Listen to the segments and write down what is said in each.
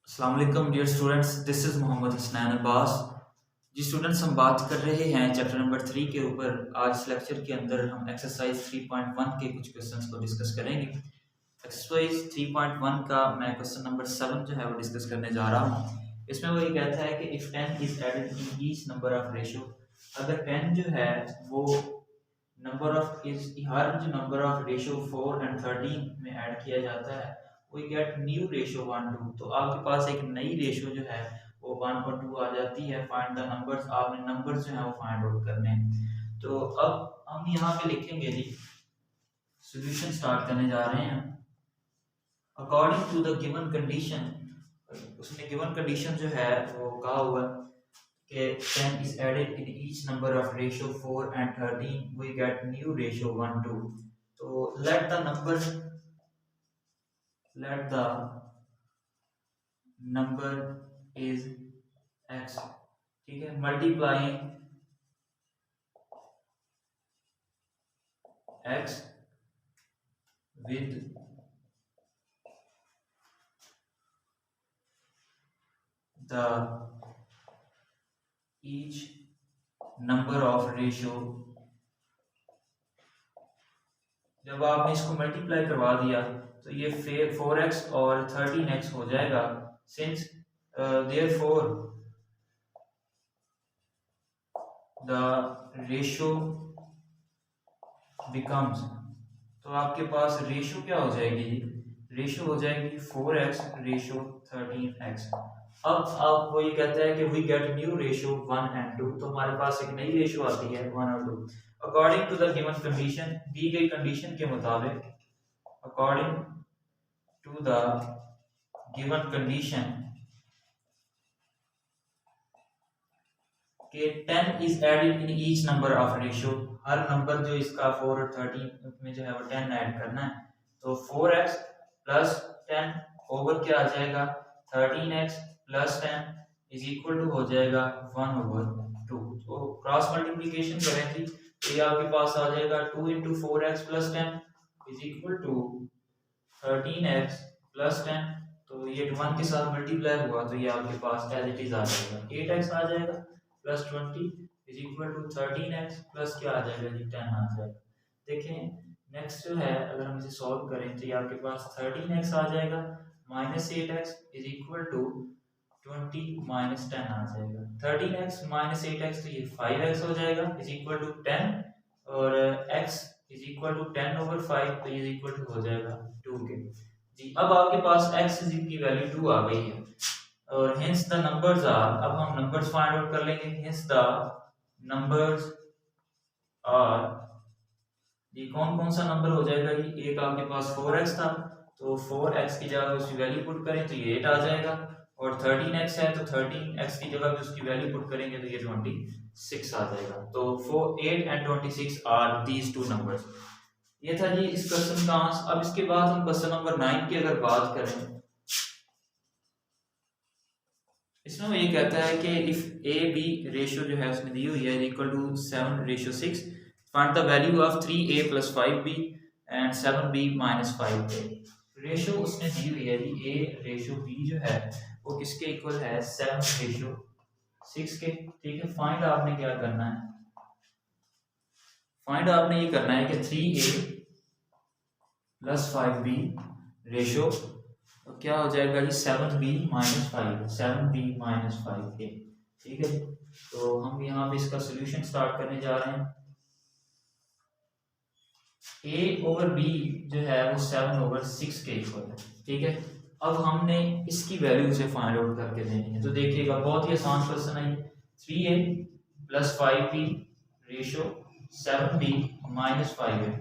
अस्सलाम वालेकुम dear students, this is Mohammad Hasnain Abbas. जी स्टूडेंट्स, हम बात कर रहे हैं चैप्टर नंबर 3 के ऊपर। आज इस लेक्चर के अंदर हम एक्सरसाइज 3.1 के कुछ क्वेश्चंस को डिस्कस करेंगे। एक्सरसाइज 3.1 का मैं क्वेश्चन नंबर 7 जो है वो डिस्कस करने जा रहा हूँ। इसमें वो ये कहता है कि if 10 is added in each number of ratio, अगर 10 जो है वो नंबर ऑफ इज हर जो नंबर ऑफ रेशो 4 एंड 13 में ऐड किया जाता है, वी गेट न्यू रेशो 1 2। तो आपके पास एक नई रेशो जो है वो 1 और 2 आ जाती है। फाइंड द नंबर्स, आपने नंबर्स जो है वो फाइंड आउट करने हैं। तो अब हम यहाँ पे लिखेंगे जी, सॉल्यूशन स्टार्ट करने जा रहे हैं। According to the given condition, उसने गिवन कंडीशन जो है वो कहा हुआ कि 10 is added in each number of ratio 4 and 13, we get new ratio 1 2। तो let the number is x, ठीक है, multiplying x with the each number of ratio। जब आपने इसको मल्टीप्लाई करवा दिया तो ये 4x और 13x हो जाएगा। Since therefore the ratio becomes, तो आपके पास रेशो क्या हो जाएगी? रेशो हो जाएगी 4x रेशो 13x। अब आप वो ये कहता है कि we get new ratio 1 and 2, तो हमारे पास एक नई रेशो आती है 1 और 2। According to the given condition, दी गई कंडीशन के मुताबिक, according to the given condition कि 10 is added in each number of ratio, हर नंबर जो इसका 4 और 13 में जो है वो 10 ऐड करना है। तो 4x प्लस 10 ओवर क्या आ जाएगा 13x plus 10 is equal to हो जाएगा 1 ओवर 2। तो क्रॉस मल्टीप्लीकेशन करें थी तो ये आपके पास आ जाएगा 2 into 4x plus 10 is equal to 13x plus 10। तो ये 1 के साथ मल्टीप्लाई हुआ तो ये आपके पास एज इट इज आ जाएगा 8x आ जाएगा plus 20 is equal to 13x plus क्या आ जाएगा जी 10 आ जाएगा। देखें नेक्स्ट जो है, अगर हम इसे सॉल्व करें तो ये आपके पास 13x आ जाएगा minus 8x is equal to 20 minus 10 आ जाएगा। 13x माइनस 8x तो ये 5x हो जाएगा इज इक्वल टू 10, और x is equal to 10 over 5 तो ये इज इक्वल टू हो जाएगा 2 के जी। अब आपके पास x की वैल्यू 2 आ गई है और hence the numbers are, अब हम numbers find out कर लेंगे। hence the numbers are, ये कौन कौन सा नंबर हो जाएगा जी? एक आपके पास 4x था तो 4x की जगह उसकी वैल्यू पुट करें तो ये 8 आ जाएगा, और 13x है तो 13x की जगह पे उसकी वैल्यू पुट करेंगे तो ये 26 आ जाएगा। तो 8 and 26 are these two numbers. ये था जी इस क्वेश्चन का आंसर। अब इसके बाद हम क्वेश्चन नंबर 9 की अगर बात करें, इसमें वो ये कहता है कि इफ ए बी रेशियो जो है उसमें दी हुई है equal to 7:6, find the value of 3a plus 5b and 7b minus 5a। Ratio उसने दी हुई है जी, ए रेशियो बी जो है वो किसके इक्वल है 7:6 के, ठीक है। फाइंड आपने क्या करना है, फाइंड आपने ये करना है कि 3a प्लस 5b रेशियो तो क्या हो जाएगा जी 7b minus 5, 7b minus 5a, ठीक है। तो हम यहाँ पे इसका सोल्यूशन स्टार्ट करने जा रहे हैं। a ओवर b जो है वो 7/6 के इक्वल है, ठीक है। अब हमने इसकी वैल्यू से फाइंड आउट करके देनी है। तो देखिएगा बहुत ही आसान क्वेश्चन है। 3a plus 5b ratio 7b minus 5a।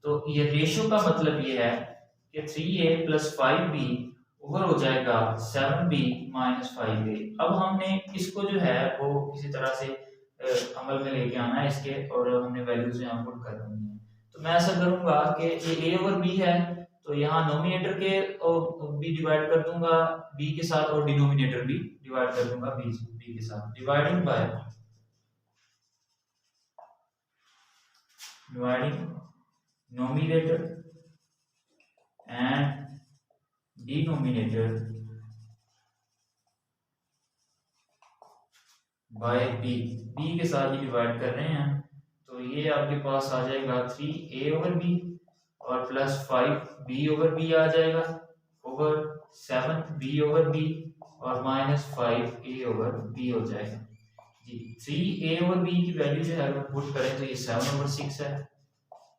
तो ये रेशो का मतलब ये है कि 3a प्लस 5b ओवर हो जाएगा 7b माइनस 5a। अब हमने इसको जो है वो किसी तरह से अमल में लेके आना है इसके, और हमने वैल्यूज यहाँ पुट कर देनी है। तो मैं ऐसा करूंगा कि ये a ओवर b है तो यहाँ नोमिनेटर के b डिवाइड कर दूंगा b के साथ, और डिनोमिनेटर भी डिवाइड कर दूंगा b के साथ। Dividing numerator and denominator by b, b के साथ ही डिवाइड कर रहे हैं, तो ये आपके पास आ जाएगा 3a/b और प्लस 5b/b आ जाएगा ओवर 7b/b और माइनस 5a/b हो जाएगा जी। 3a/b की वैल्यू जो है अगर पुट करें तो ये 7/6 है,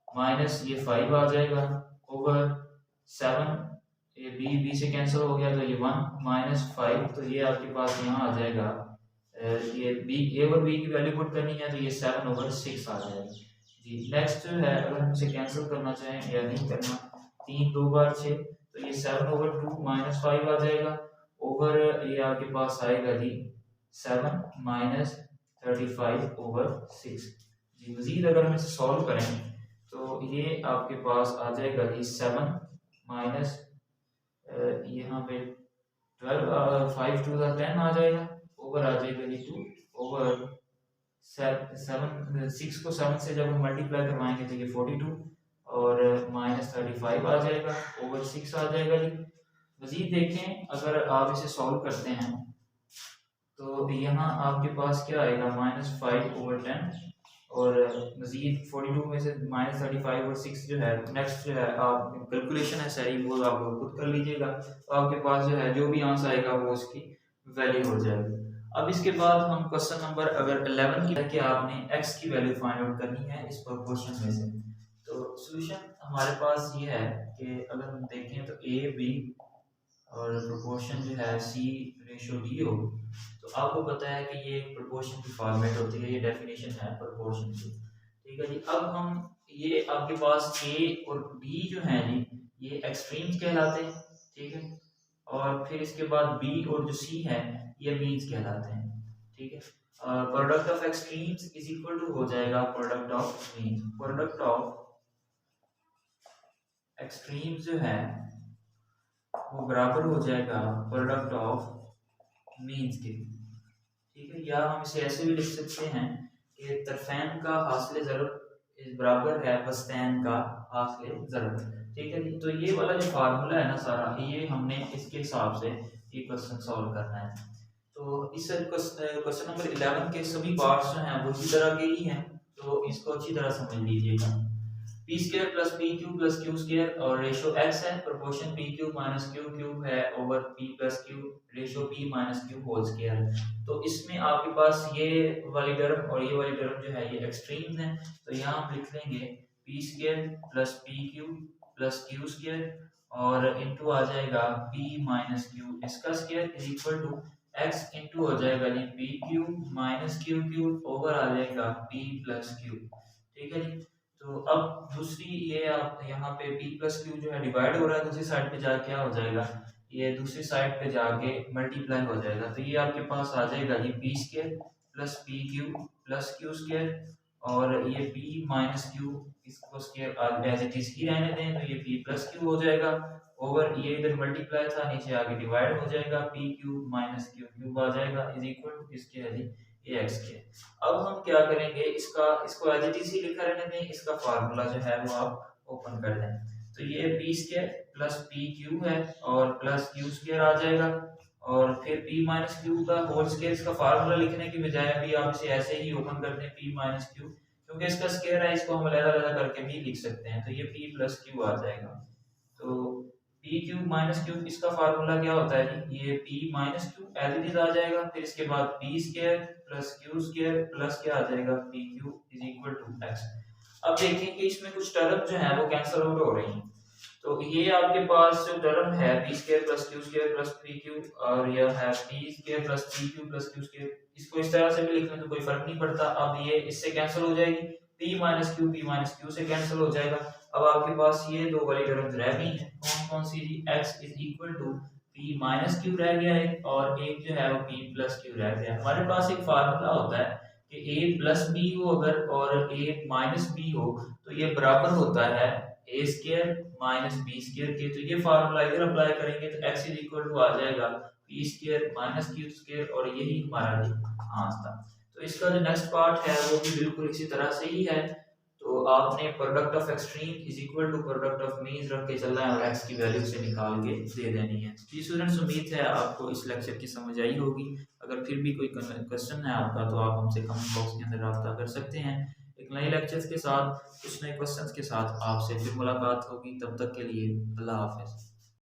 माइनस ये 5 आ जाएगा ओवर 7, ये बी से कैंसिल हो गया तो ये 1 माइनस 5, तो ये आपके पास यहाँ आ जाएगा ये बी ए और बी की वैल्यू पुट करनी है तो ये 7/6 आ जाएगा जी। नेक्स्ट जो है अगर हम इसे कैंसिल करना चाहें या नहीं करना, 3 2 बार 6 तो ये 7/2 माइनस 5 आ जाएगा ओवर ये आपके पास आएगा जी 7 माइनस 35/6 जी। मजीद अगर हम इसे सॉल्व करें तो ये आपके पास आ जाएगा जी 7 माइनस यहाँ पे 12 5 2 10 आ जाएगा ओवर आ जाएगा जी 2 ओवर 7 6 को 7 से जब हम मल्टीप्लाई करवाएंगे तो ये 42 और माइनस 35 आ जाएगा ओवर 6 आ जाएगा जी। मजीद देखें अगर आप इसे सॉल्व करते हैं तो यहाँ आपके पास क्या आएगा -5/10 और मजीद 42 में से -35/6 जो है नेक्स्ट जो है आप कैलकुलेशन है सारी वो आप खुद कर लीजिएगा, तो आपके पास जो है जो भी आंसर आएगा वो उसकी वैल्यू हो जाएगी। अब इसके बाद हम क्वेश्चन नंबर अगर 11 की कि आपने x की वैल्यू फाइंड आउट करनी है इस प्रोपोर्शन में से, तो सॉल्यूशन हमारे पास ये है कि अगर हम देखें तो a b और प्रोपोर्शन जो है C/D हो, तो आपको पता है कि ये एक प्रोपोर्शन की फॉर्मेट होती है, ये डेफिनेशन है प्रोपोर्शन की, ठीक है जी। अब हम ये आपके पास A और B जो है जी ये एक्सट्रीम्स कहलाते हैं, ठीक है, और फिर इसके बाद B और जो C है ये मीन्स कहलाते हैं, ठीक है। Product of extremes is equal to हो जाएगा product of means, product of extremes जो है वो बराबर हो जाएगा प्रोडक्ट ऑफ मीन्स के, ठीक है। या हम इसे ऐसे भी लिख सकते हैं कि तरफैन का हासिल ज़रब बराबर है बस्तैन का हासिल ज़रब, ठीक है जी। तो ये वाला जो फार्मूला है ना सारा ये हमने इसके हिसाब से ये क्वेश्चन सॉल्व करना है। तो इस क्वेश्चन नंबर 11 के सभी पार्ट्स जो हैं वो इसी तरह के ही हैं, तो इसको अच्छी तरह समझ लीजिएगा। P square plus p q plus q square और रेशो एक्स है, proportion p q minus q cube है over p plus q, ratio p minus q whole square. तो इसमें आपके पास ये वाली टर्म और ये वाली टर्म जो है ये एक्सट्रीम्स हैं, तो यहाँ हम लिख लेंगे p square plus p q plus q square और इनटू आ जाएगा पी माइनस क्यू इसका square is equal to x into हो जाएगा जी p q minus q q over आ जाएगा पी प्लस क्यू, ठीक है जी। तो अब दूसरी ये आप यहाँ पे p प्लस क्यू जो है डिवाइड हो रहा है दूसरी साइड पे जाके क्या हो जाएगा ये दूसरी साइड पे जाके मल्टीप्लाई हो जाएगा, तो ये आपके पास आ जाएगा ये p square plus p q plus q square और ये p माइनस क्यू इसको स्क्वायर एज इट इज ही रहने दें तो ये p प्लस क्यू हो जाएगा ओवर ये इधर मल्टीप्लाई था नीचे आगे डिवाइड हो जाएगा p cube minus q cube आ जाएगा इज इक्वल टू इसके है जी ये x के। अब हम क्या करेंगे इसको एज इट इज ही लिखा रहने दें, इसका फार्मूला जो है वो आप ओपन कर दें, तो ये p square plus p Q है और प्लस क्यू स्क्वायर आ जाएगा और फिर p माइनस क्यू का होल स्क्वायर, इसका फार्मूला लिखने की बजाय भी आप इसे ऐसे ही ओपन कर दें p माइनस क्यू, क्योंकि इसका स्क्वायर है इसको हम अलग-अलग करके भी लिख सकते हैं, तो ये p प्लस क्यू आ जाएगा। तो पी क्यूब माइनस क्यूब इसका फार्मूला क्या होता है जी ये p minus cube as it is आ जाएगा, फिर इसके बाद p square plus q square plus क्या आ जाएगा p cube is equal to x. अब देखें कि इसमें कुछ टर्म जो है वो कैंसिल आउट हो रही हैं, तो ये आपके पास जो टर्म है P square plus q square plus P cube और यह है P square plus P cube plus q square, इसको इस तरह से भी लिख लें तो कोई फर्क नहीं पड़ता। अब ये इससे कैंसिल हो जाएगी p माइनस क्यू से कैंसिल हो जाएगा। अब आपके पास ये दो वाली टर्म्स रह गई हैं, कौन कौन सी जी x is equal to p minus q रह गया है और एक जो है वो p प्लस क्यू रह गया है। हमारे पास एक फार्मूला होता है कि a प्लस b हो अगर और a माइनस b हो तो ये बराबर होता है a square minus b square के, तो ये फार्मूला इधर अप्लाई करेंगे तो x इज इक्वल टू आ जाएगा p square minus Q square और यही हमारा आंसर था। तो इसका जो नेक्स्ट पार्ट है वो भी बिल्कुल इसी तरह से ही है। तो तो आपने product of extreme is equal to product of means रख के चलना है और एक्स की वैल्यू से निकाल के दे देनी है। जी स्टूडेंट्स, उम्मीद है आपको इस लेक्चर की समझ आई होगी। अगर फिर भी कोई क्वेश्चन है आपका तो आप हमसे कमेंट बॉक्स के अंदर रब्ता कर सकते हैं। एक नए लेक्चर्स के साथ, कुछ नए क्वेश्चंस के साथ आपसे फिर मुलाकात होगी। तब तक के लिए अल्लाह हाफिज़।